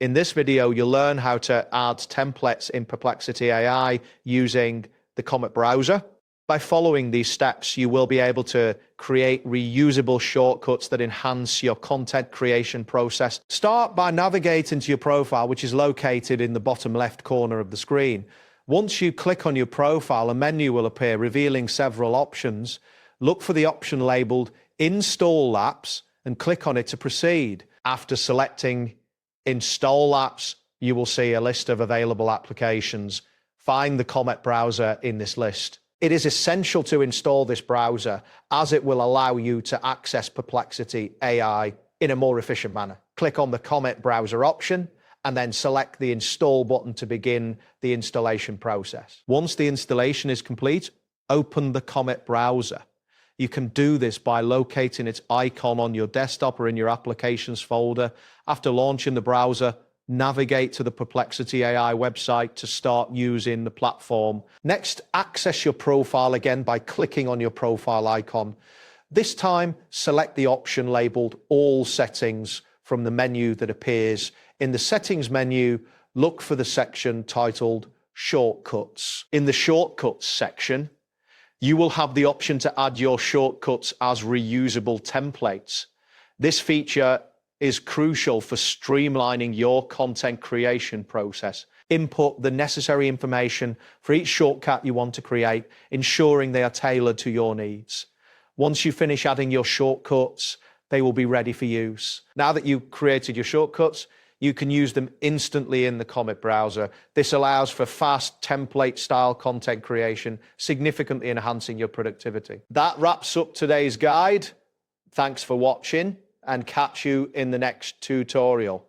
In this video, you'll learn how to add templates in Perplexity AI using the Comet browser. By following these steps, you will be able to create reusable shortcuts that enhance your content creation process. Start by navigating to your profile, which is located in the bottom left corner of the screen. Once you click on your profile, a menu will appear revealing several options. Look for the option labeled Install Apps and click on it to proceed. After selecting Install Apps, you will see a list of available applications. Find the Comet browser in this list. It is essential to install this browser as it will allow you to access Perplexity AI in a more efficient manner. Click on the Comet browser option and then select the Install button to begin the installation process. Once the installation is complete, open the Comet browser. You can do this by locating its icon on your desktop or in your Applications folder. After launching the browser, navigate to the Perplexity AI website to start using the platform. Next, access your profile again by clicking on your profile icon. This time, select the option labeled All Settings from the menu that appears. In the Settings menu, look for the section titled Shortcuts. In the Shortcuts section, you will have the option to add your shortcuts as reusable templates. This feature is crucial for streamlining your content creation process. Input the necessary information for each shortcut you want to create, ensuring they are tailored to your needs. Once you finish adding your shortcuts, they will be ready for use. Now that you've created your shortcuts, you can use them instantly in the Comet browser. This allows for fast template-style content creation, significantly enhancing your productivity. That wraps up today's guide. Thanks for watching, and catch you in the next tutorial.